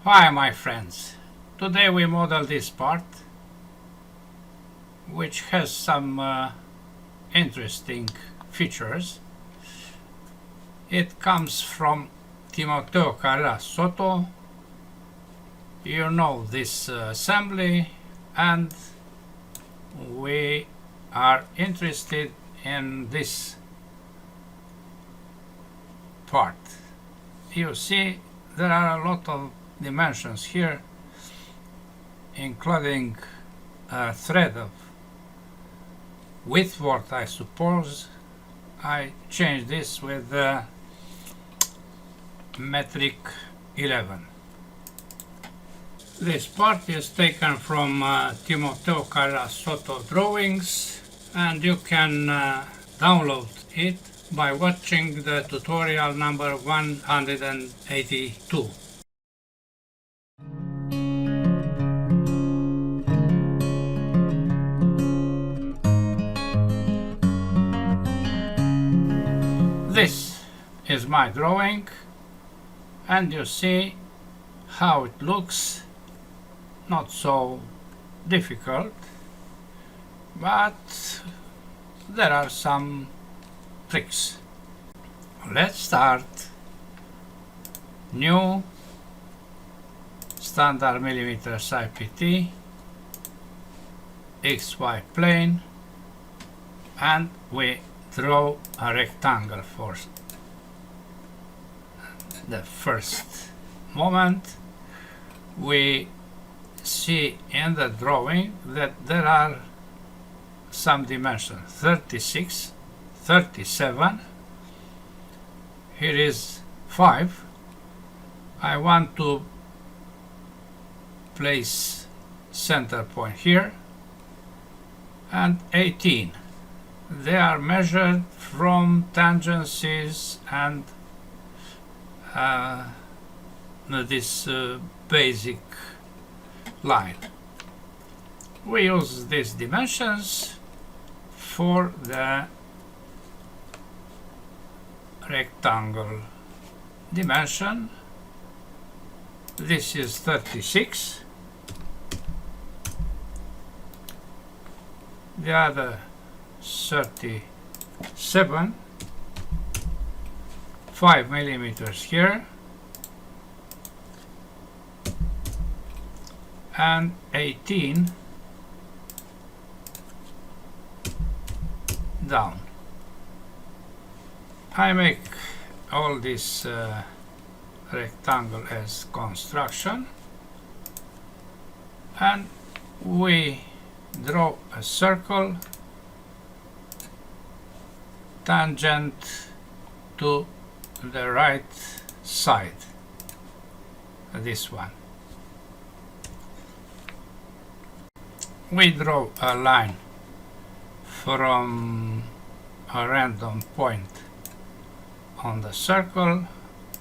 Hi my friends, today we model this part which has some interesting features. It comes from Timoteo Carrera Soto. You know this assembly, and we are interested in this part. You see there are a lot of dimensions here, including a thread of width worth, I suppose. I changed this with metric 11. This part is taken from Timoteo Carrera Soto drawings, and you can download it by watching the tutorial number 182. This is my drawing, and you see how it looks. Not so difficult, but there are some tricks. Let's start. New standard millimeters IPT, XY plane, and we draw a rectangle for the first moment. We see in the drawing that there are some dimensions, 36, 37, here is 5. I want to place center point here, and 18. They are measured from tangencies and this basic line. We use these dimensions for the rectangle dimension. This is 36. The other 37, 5 millimeters here, and 18 down. I make all this rectangle as construction, and we draw a circle tangent to the right side, this one. We draw a line from a random point on the circle.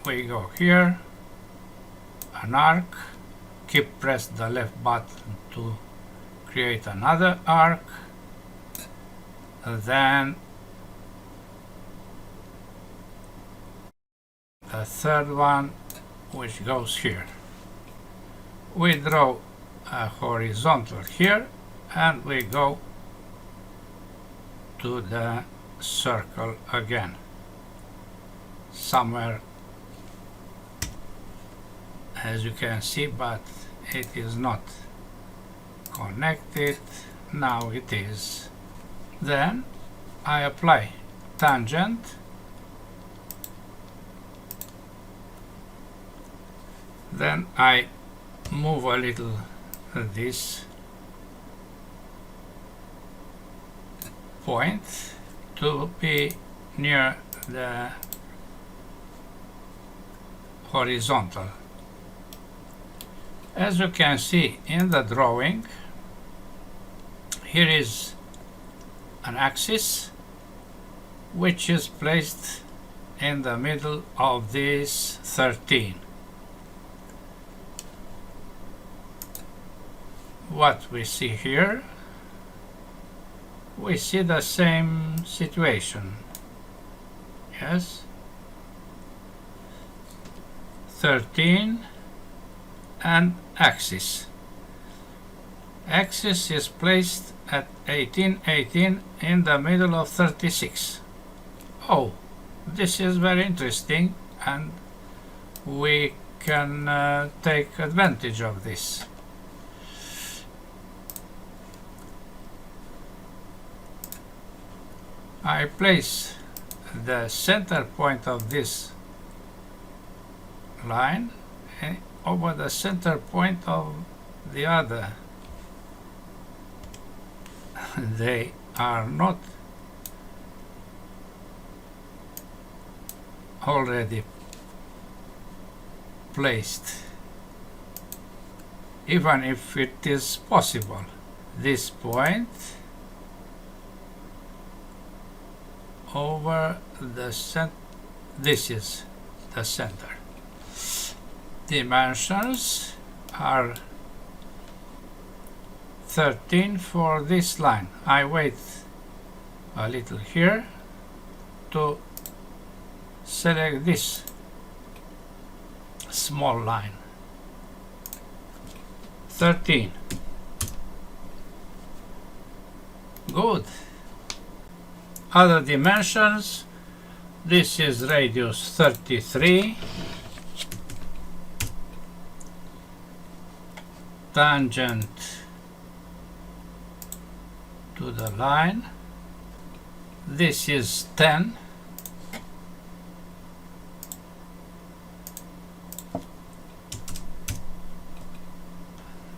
We go here, an arc, keep pressed the left button to create another arc, then the third one, which goes here. We draw a horizontal here, and we go to the circle again, somewhere, as you can see, but it is not connected. Now it is. Then I apply tangent, then I move a little this point to be near the horizontal. As you can see in the drawing, here is an axis which is placed in the middle of this 13. What we see here, we see the same situation. Yes, 13 and axis. Axis is placed at 1818 in the middle of 36. Oh, this is very interesting, and we can take advantage of this. I place the center point of this line over the center point of the other. They are not already placed, even if it is possible. This point over the center, this is the center. Dimensions are 13 for this line. I wait a little here to select this small line. 13. Good. Other dimensions. This is radius 33. Tangent to the line. This is 10.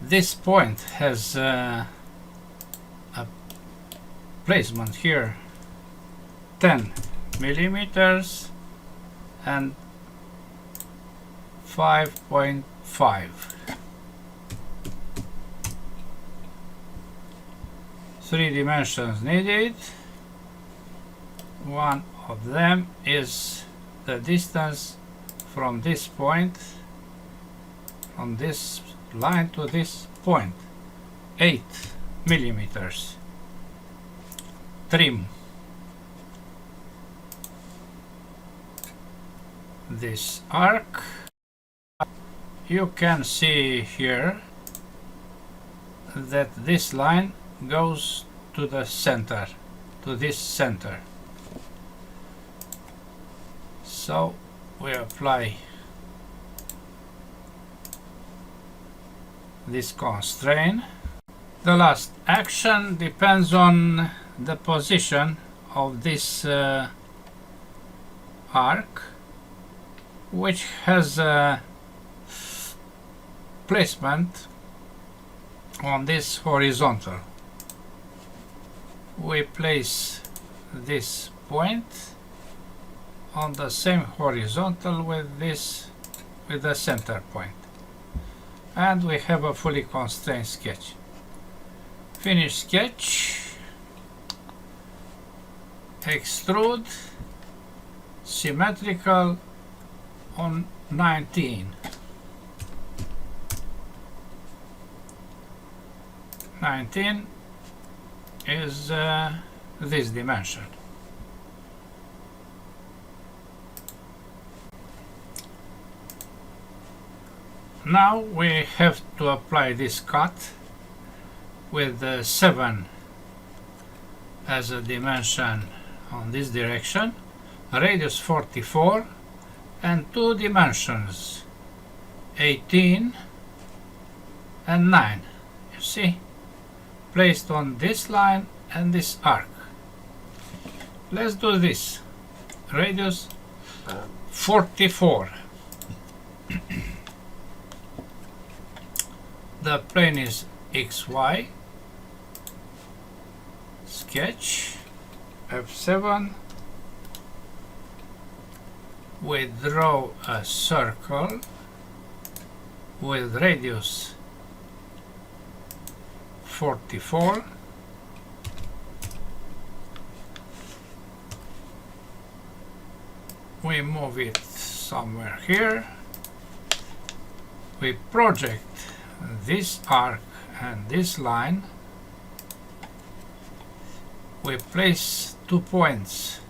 This point has a placement here 10 millimeters and 5.5. 3 dimensions needed. One of them is the distance from this point, from this line to this point, 8 millimeters. Trim this arc. You can see here that this line goes to the center, to this center. So we apply this constraint. The last action depends on the position of this arc, which has a placement on this horizontal. We place this point on the same horizontal with this, with the center point, and we have a fully constrained sketch. Finish sketch. Extrude symmetrical on 19. 19 is this dimension. Now we have to apply this cut with 7 as a dimension on this direction, radius 44, and 2 dimensions, 18 and 9. You see, placed on this line and this arc. Let's do this. Radius 44. The plane is XY. Sketch F7. We draw a circle with radius 44. We move it somewhere here. We project this arc and this line. We place 2 points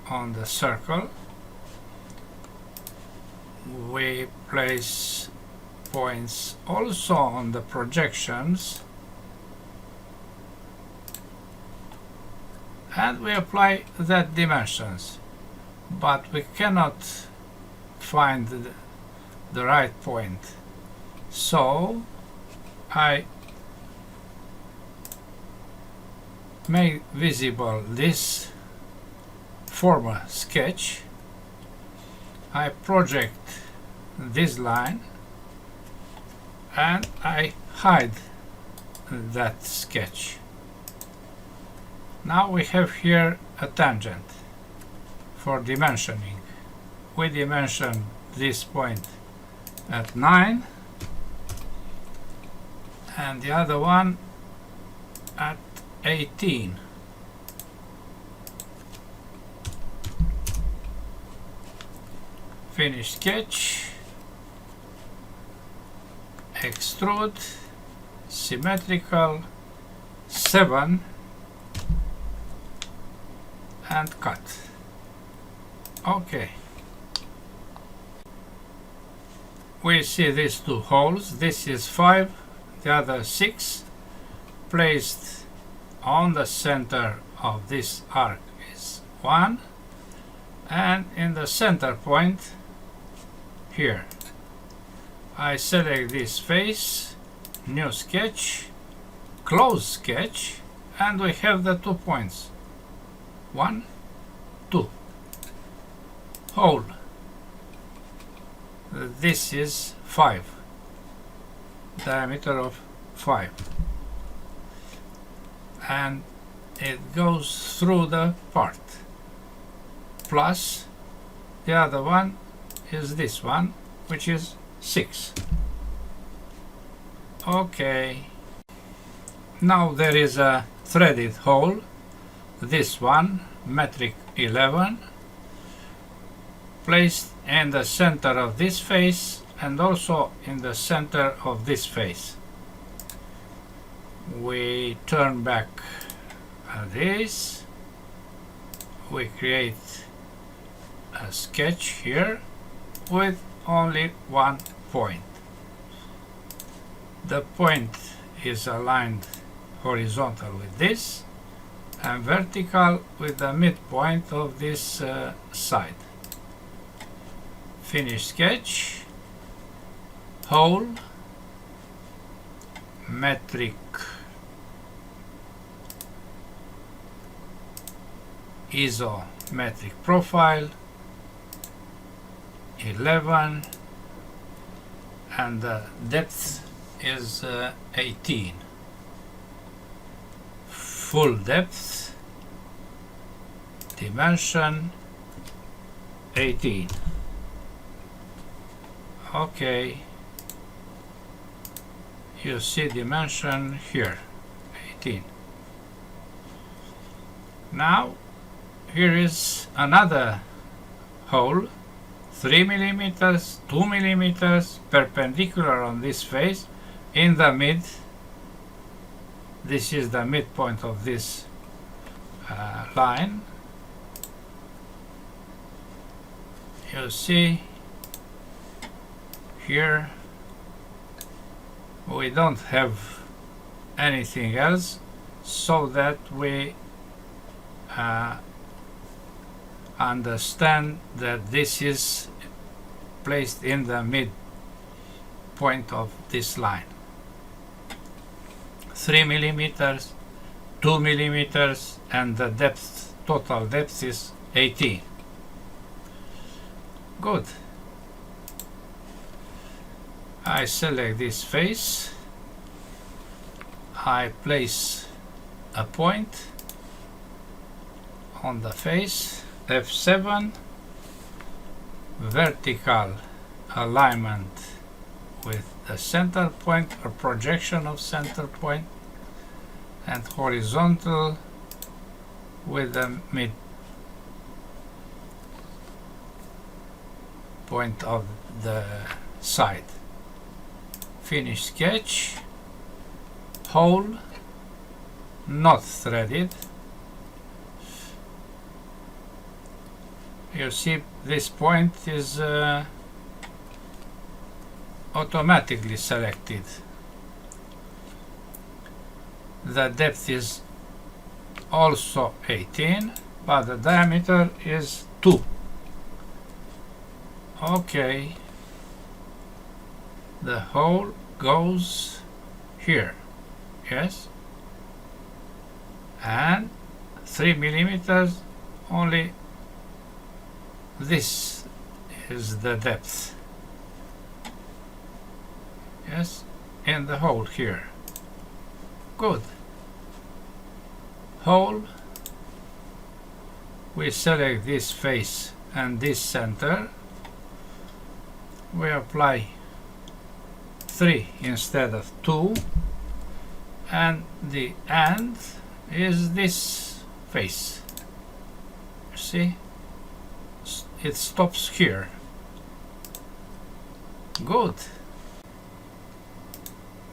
on the circle. we place points also on the projections, and we apply that dimensions, but we cannot find the right point. So I make visible this former sketch. I project this line and I hide that sketch. Now we have here a tangent for dimensioning. We dimension this point at 9 and the other one at 18. Finish sketch, extrude, symmetrical, 7, and cut. Okay. We see these two holes. This is 5, the other 6. Placed on the center of this arc is 1, and in the center point here I select this face, new sketch, close sketch, and we have the 2 points, 1, 2, hole. This is 5, diameter of 5, and it goes through the part, plus the other one is this one, which is 6. Okay, now there is a threaded hole, this one, metric 11, placed in the center of this face and also in the center of this face. We turn back this, we create a sketch here with only 1 point. The point is aligned horizontal with this and vertical with the midpoint of this side. Finish sketch, hole, metric isometric profile 11, and the depth is 18. Full depth, dimension 18. Okay, you see dimension here, 18. Now here is another hole, 3 millimeters, 2 millimeters, perpendicular on this face, in the mid. This is the midpoint of this line. You see here we don't have anything else, so that we understand that this is placed in the mid point of this line. 3 millimeters, 2 millimeters, and the depth, total depth is 18. Good. I select this face, I place a point on the face, F7, vertical alignment with the center point or projection of center point, and horizontal with the mid point of the side. Finish sketch, hole, not threaded. You see this point is automatically selected. The depth is also 18, but the diameter is 2. Okay, the hole goes here, yes, and 3 millimeters only. This is the depth, yes, in the hole here. Good. Hole, we select this face and this center. We apply 3 instead of 2, and the end is this face. You see, it stops here. Good.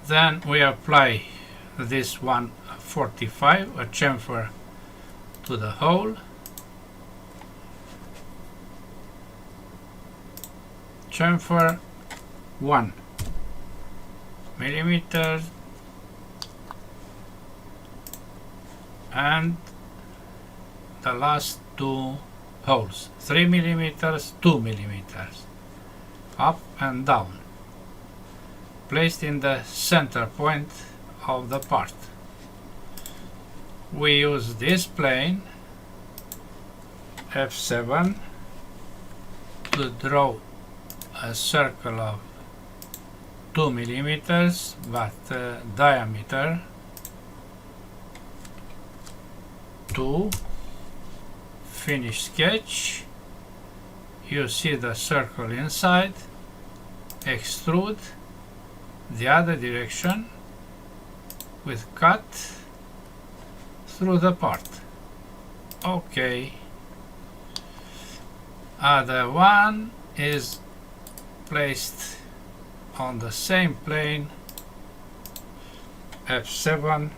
Then we apply this 145, a chamfer, to the hole. Chamfer 1 millimeter, and the last 2 holes, 3 millimeters, 2 millimeters, up and down, placed in the center point of the part. We use this plane F7 to draw a circle of 2 millimeters, but diameter 2. Finish sketch. You see the circle inside. Extrude the other direction with cut through the part. Okay. Other one is placed on the same plane F7,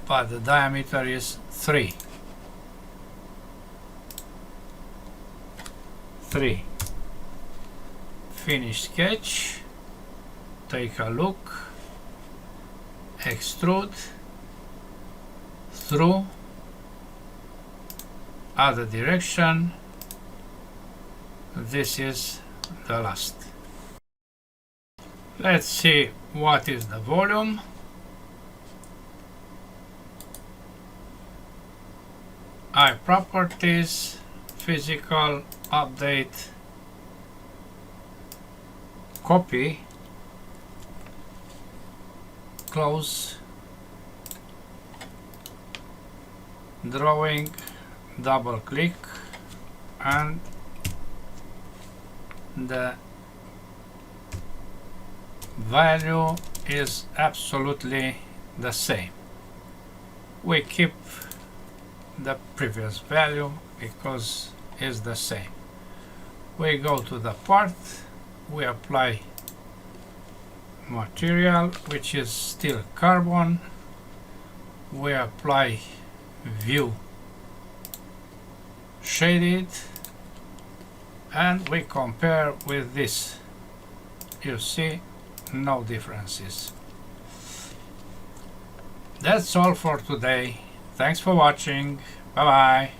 but the diameter is 3. Finish sketch. Take a look. Extrude through other direction. This is the last. Let's see what is the volume. Properties, physical, update, copy, close, drawing, double click, and the value is absolutely the same. We keep the previous value because it's the same. We go to the part, we apply material, which is still carbon. We apply view shaded, and we compare with this. You see, no differences. That's all for today. Thanks for watching. Bye bye.